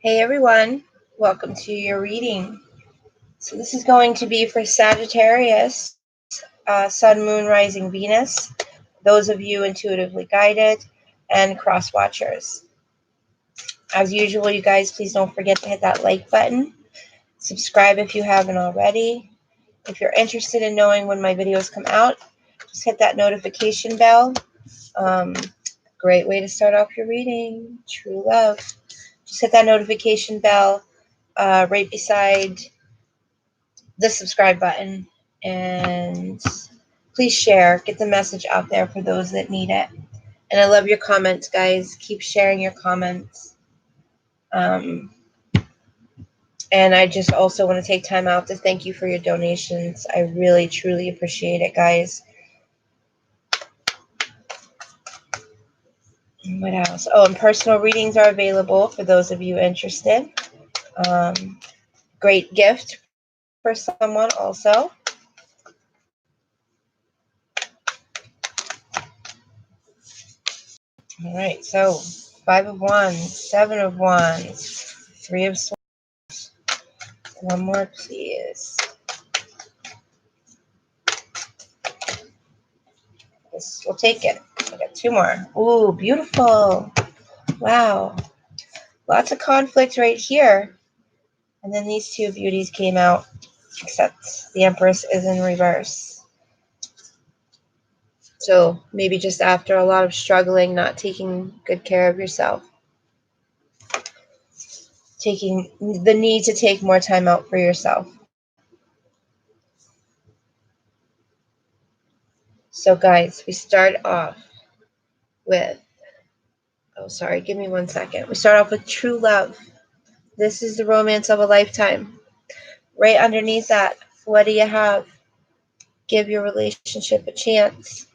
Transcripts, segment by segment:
Hey everyone, welcome to your reading. So this is going to be for Sagittarius, Sun, Moon, Rising, Venus, those of you intuitively guided, and cross watchers. As usual, you guys, please don't forget to hit that like button. Subscribe if you haven't already. If you're interested in knowing when my videos come out, just hit that notification bell. Great way to start off your reading. True love. Just hit that notification bell right beside the subscribe button, and please share, get the message out there for those that need it. And I love your comments, guys. Keep sharing your comments. And I just also want to take time out to thank you for your donations. I really truly appreciate it, guys. What else? Oh, and personal readings are available for those of you interested. Great gift for someone also. All right, so 5 of Wands, 7 of Wands, 3 of Swords. One more, please. We'll take it. I got 2 more. Ooh, beautiful. Wow. Lots of conflict right here. And then these 2 beauties came out, except the Empress is in reverse. So maybe just after a lot of struggling, not taking good care of yourself. Taking the need to take more time out for yourself. So guys, we start off with, oh sorry, give me 1 second. We start off with true love. This is the romance of a lifetime. Right underneath that, what do you have? Give your relationship a chance.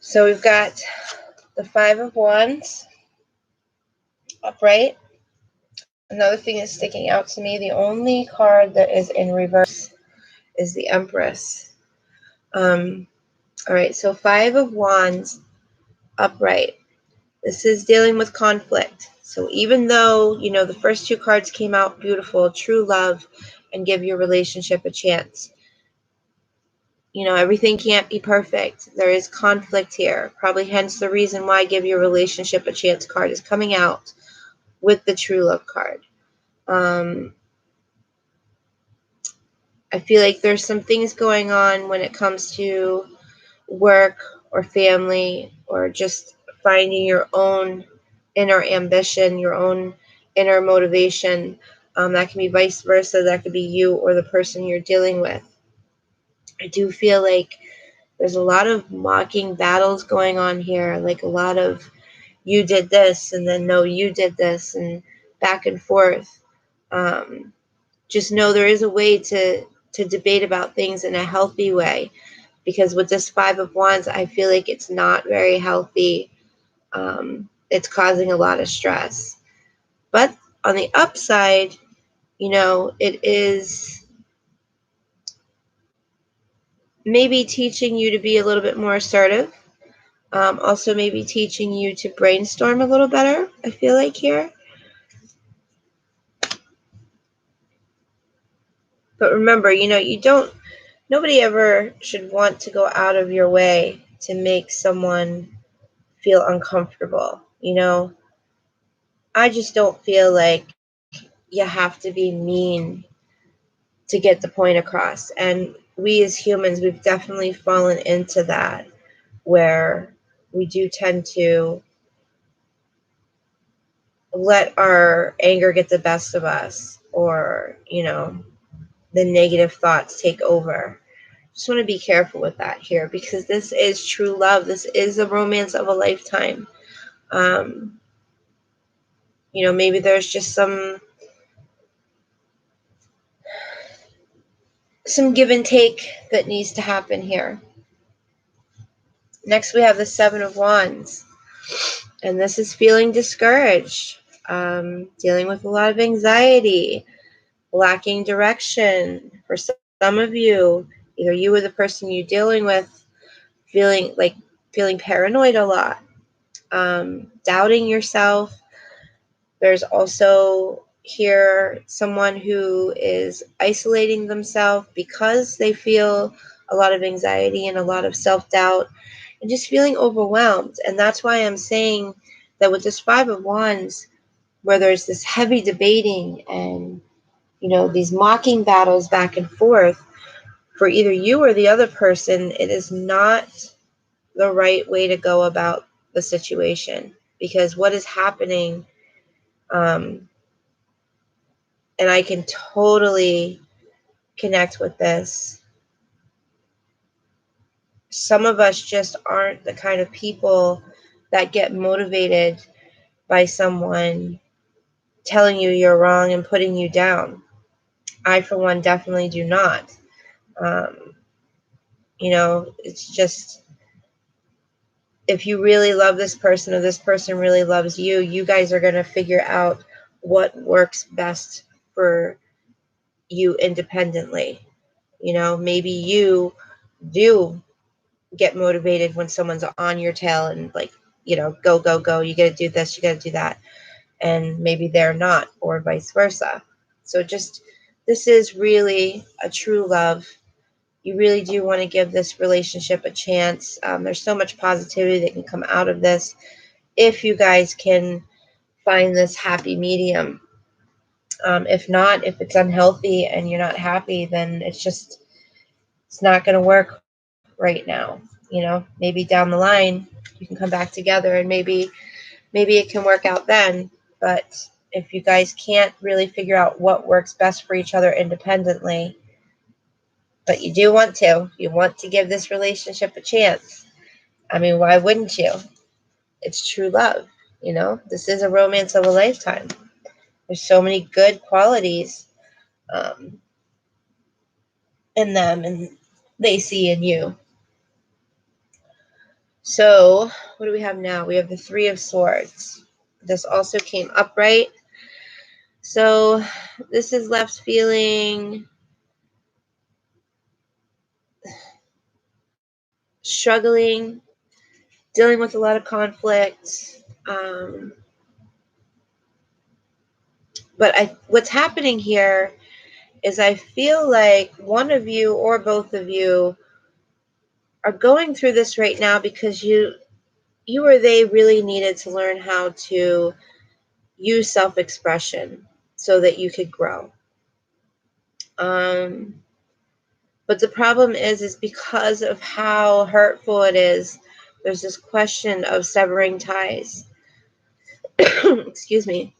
So we've got the 5 of Wands upright. Another thing that's sticking out to me, the only card that is in reverse is the Empress. All right, so 5 of Wands upright. This is dealing with conflict. So even though, you know, the first 2 cards came out beautiful, true love, and give your relationship a chance. You know, everything can't be perfect. There is conflict here. Probably hence the reason why give your relationship a chance card is coming out with the true love card. I feel like there's some things going on when it comes to work or family or just finding your own inner ambition, your own inner motivation. That can be vice versa. That could be you or the person you're dealing with. I do feel like there's a lot of mocking battles going on here, like a lot of you did this and then no, you did this, and back and forth. Just know there is a way to debate about things in a healthy way, because with this 5 of Wands, I feel like it's not very healthy. It's causing a lot of stress. But on the upside, you know, it is maybe teaching you to be a little bit more assertive. Also maybe teaching you to brainstorm a little better, I feel like here. But remember, you know, nobody ever should want to go out of your way to make someone feel uncomfortable. You know, I just don't feel like you have to be mean to get the point across. And we as humans, we've definitely fallen into that, where we do tend to let our anger get the best of us, or, you know, the negative thoughts take over. Just want to be careful with that here, because this is true love. This is the romance of a lifetime. You know, maybe there's just some give and take that needs to happen here. Next, we have the 7 of Wands. And this is feeling discouraged. dealing with a lot of anxiety, lacking direction. For some of you, either you or the person you're dealing with, feeling paranoid a lot, doubting yourself. There's also here someone who is isolating themselves because they feel a lot of anxiety and a lot of self-doubt and just feeling overwhelmed. And that's why I'm saying that with this Five of Wands, where there's this heavy debating and, these mocking battles back and forth, for either you or the other person, it is not the right way to go about the situation. Because what is happening, and I can totally connect with this, some of us just aren't the kind of people that get motivated by someone telling you you're wrong and putting you down. I, for one, definitely do not. It's just, if you really love this person or this person really loves you, you guys are going to figure out what works best for you independently. Maybe you do get motivated when someone's on your tail and go, go, go, you got to do this, you got to do that. And maybe they're not, or vice versa. So this is really a true love. You really do want to give this relationship a chance. There's so much positivity that can come out of this if you guys can find this happy medium. If not, if it's unhealthy and you're not happy, then it's not going to work right now. Maybe down the line you can come back together and maybe it can work out then. But if you guys can't really figure out what works best for each other independently, but you want to give this relationship a chance. I mean, why wouldn't you? It's true love. This is a romance of a lifetime. There's so many good qualities in them, and they see in you. So what do we have now? We have the Three of Swords. This also came upright. So this is left feeling struggling, dealing with a lot of conflict. But what's happening here is I feel like one of you or both of you are going through this right now because you or they really needed to learn how to use self-expression so that you could grow. But the problem is because of how hurtful it is, there's this question of severing ties. Excuse me.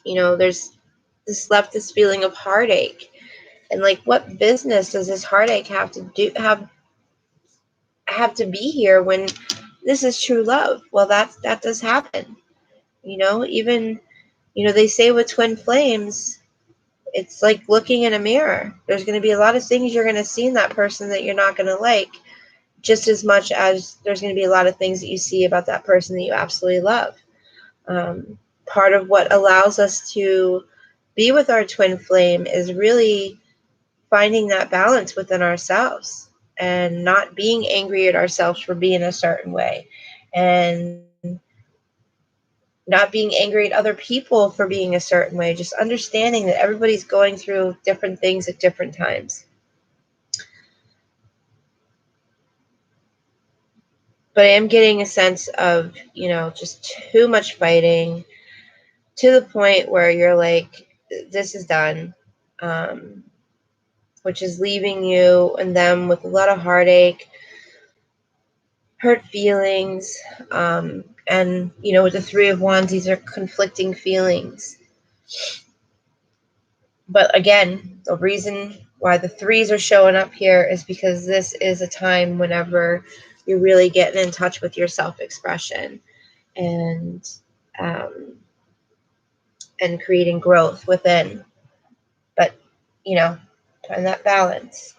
There's this feeling of heartache. And what business does this heartache have to be here when this is true love? Well, that does happen. Even, they say with twin flames, it's like looking in a mirror. There's going to be a lot of things you're going to see in that person that you're not going to like, just as much as there's going to be a lot of things that you see about that person that you absolutely love. Part of what allows us to be with our twin flame is really finding that balance within ourselves and not being angry at ourselves for being a certain way, and not being angry at other people for being a certain way. Just understanding that everybody's going through different things at different times. But I am getting a sense of, just too much fighting to the point where you're like, this is done, which is leaving you and them with a lot of heartache, hurt feelings, and, with the Three of Wands, these are conflicting feelings. But again, the reason why the threes are showing up here is because this is a time whenever you're really getting in touch with your self-expression and creating growth within. But, find that balance.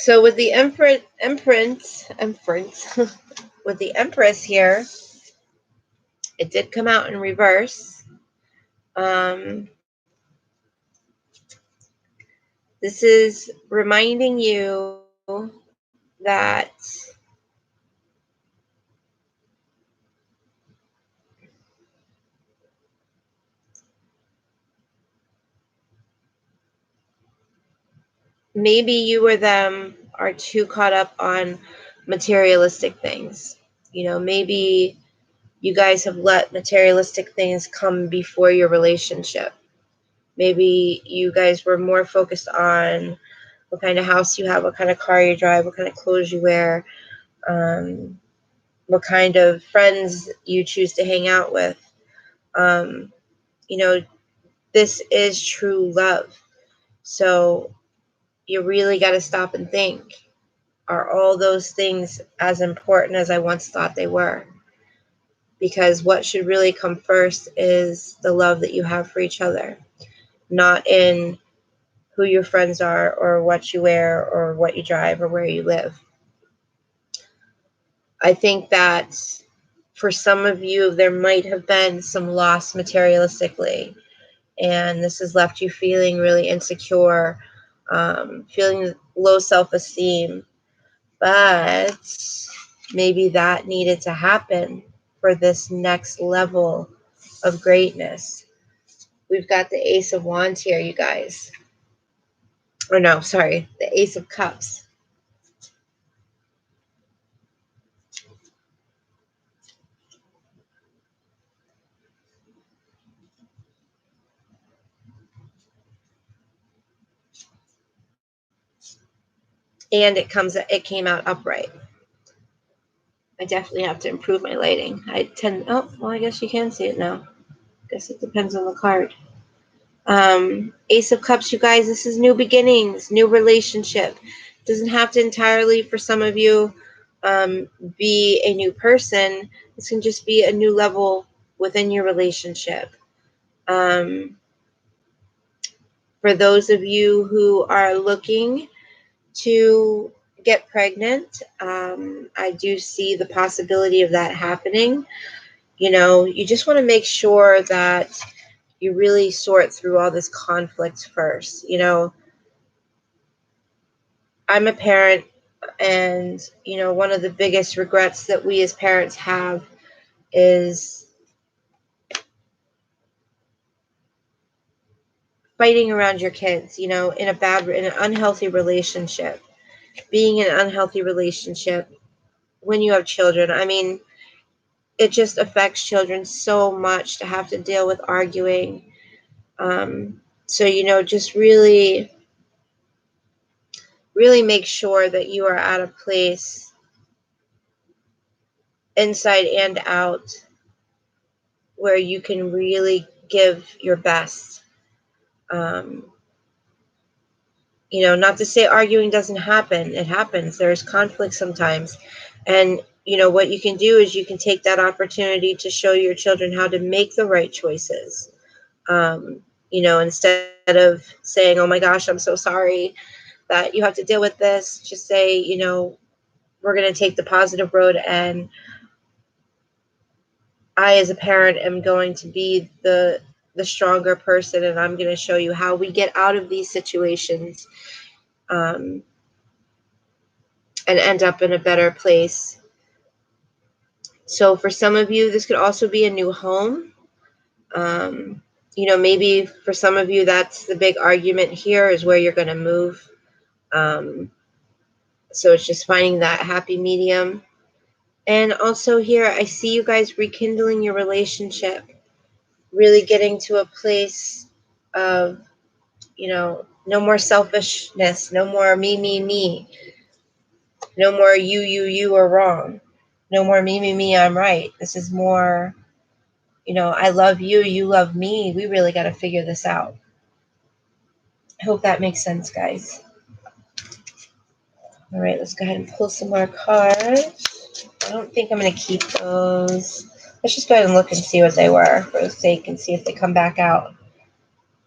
So with the empress with the Empress here, it did come out in reverse. This is reminding you that maybe you or them are too caught up on materialistic things. You know, maybe you guys have let materialistic things come before your relationship. Maybe you guys were more focused on what kind of house you have, what kind of car you drive, what kind of clothes you wear, what kind of friends you choose to hang out with. You know, this is true love. So you really got to stop and think, are all those things as important as I once thought they were? Because what should really come first is the love that you have for each other, not in who your friends are or what you wear or what you drive or where you live. I think that for some of you, there might have been some loss materialistically, and this has left you feeling really insecure, feeling low self-esteem. But maybe that needed to happen for this next level of greatness. We've got the Ace of Wands here, you guys. Or no, sorry, the Ace of Cups. And it came out upright. I definitely have to improve my lighting. Oh, well, I guess you can see it now. I guess it depends on the card. Ace of Cups, you guys, this is new beginnings, new relationship. Doesn't have to entirely, for some of you, be a new person. This can just be a new level within your relationship. For those of you who are looking to get pregnant, I do see the possibility of that happening. You know, you just want to make sure that you really sort through all this conflict first. You know, I'm a parent, and, you know, one of the biggest regrets that we as parents have is fighting around your kids, you know, in an unhealthy relationship, being in an unhealthy relationship when you have children. I mean, it just affects children so much to have to deal with arguing. So, you know, just really make sure that you are at a place inside and out where you can really give your best. You know, not to say arguing doesn't happen. It happens. There's conflict sometimes. And, you know, what you can do is you can take that opportunity to show your children how to make the right choices. You know, instead of saying, oh my gosh, I'm so sorry that you have to deal with this, just say, you know, we're going to take the positive road, and I, as a parent, am going to be the stronger person, and I'm going to show you how we get out of these situations, and end up in a better place. So for some of you, this could also be a new home. You know, maybe for some of you, that's the big argument here, is where you're going to move. So it's just finding that happy medium. And also here, I see you guys rekindling your relationship, really getting to a place of, you know, no more selfishness, no more me, no more you are wrong, no more me, I'm right. This is more, you know, I love you, you love me. We really got to figure this out. I hope that makes sense, guys. All right, let's go ahead and pull some more cards. I don't think I'm going to keep those. Let's just go ahead and look and see what they were for the sake, and see if they come back out.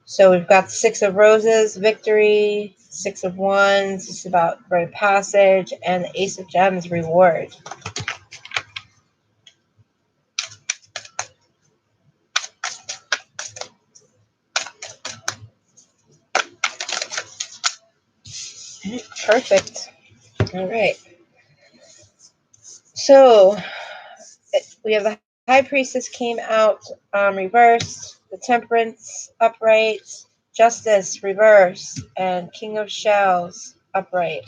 So we've got 6 of Roses, victory, 6 of Wands, this is about rite of passage, and the Ace of Gems, reward. Perfect. All right. So we have the High Priestess came out reversed, the Temperance upright, Justice reverse, and King of Shells upright.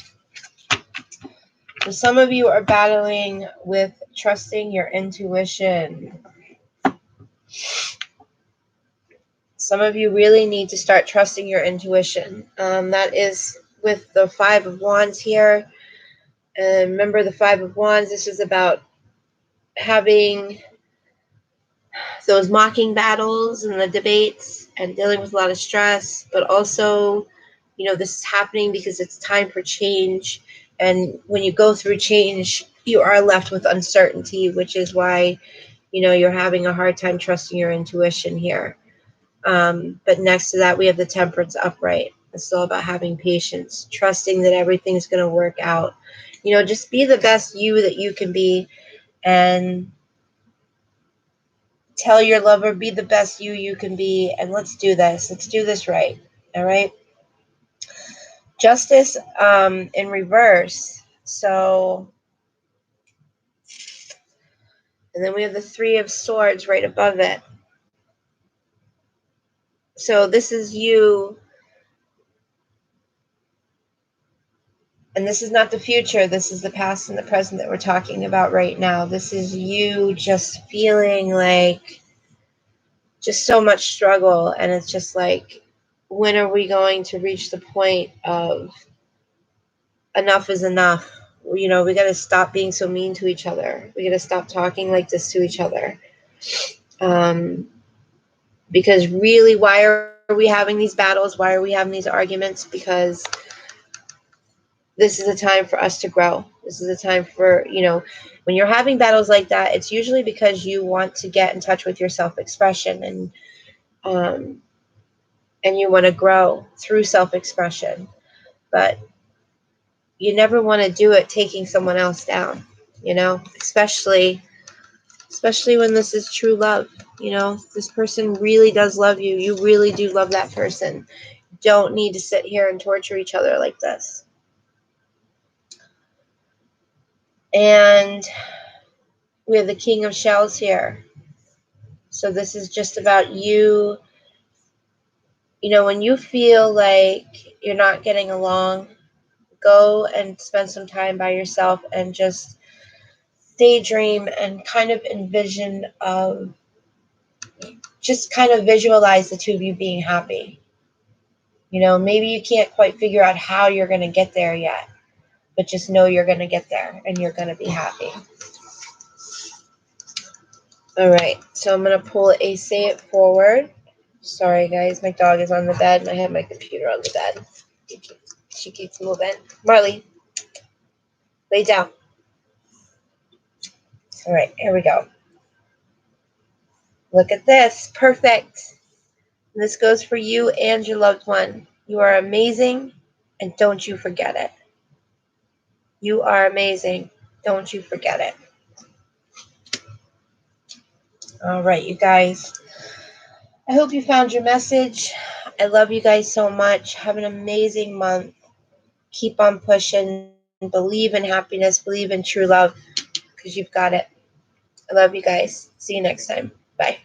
So some of you are battling with trusting your intuition. Some of you really need to start trusting your intuition. That is with the 5 of Wands here. And remember the 5 of Wands, this is about having those mocking battles and the debates and dealing with a lot of stress, but also, you know, this is happening because it's time for change. And when you go through change, you are left with uncertainty, which is why, you know, you're having a hard time trusting your intuition here. But next to that, we have the Temperance upright. It's all about having patience, trusting that everything's going to work out. You know, just be the best you that you can be, and tell your lover, be the best you can be, and let's do this. Let's do this right. All right. Justice in reverse. So, and then we have the 3 of Swords right above it. So this is you, and this is not the future. This is the past and the present that we're talking about right now. This is you just feeling like just so much struggle, and it's just like, when are we going to reach the point of enough is enough? You know, we got to stop being so mean to each other. We got to stop talking like this to each other. Because really, why are we having these battles? Why are we having these arguments? Because this is a time for us to grow. This is a time for, you know, when you're having battles like that, it's usually because you want to get in touch with your self-expression, and you want to grow through self-expression. But you never want to do it taking someone else down, you know, especially when this is true love. You know, this person really does love you. You really do love that person. You don't need to sit here and torture each other like this. And we have the King of Shells here. So this is just about you. You know, when you feel like you're not getting along, go and spend some time by yourself and just daydream and kind of envision just kind of visualize the two of you being happy. You know, maybe you can't quite figure out how you're going to get there yet, but just know you're going to get there and you're going to be happy. All right, so I'm going to pull a Say It Forward. Sorry, guys, my dog is on the bed and I have my computer on the bed. She keeps moving. Marley, lay down. All right, here we go. Look at this. Perfect. This goes for you and your loved one. You are amazing, and don't you forget it. You are amazing. Don't you forget it. All right, you guys. I hope you found your message. I love you guys so much. Have an amazing month. Keep on pushing. Believe in happiness. Believe in true love, because you've got it. I love you guys. See you next time. Bye.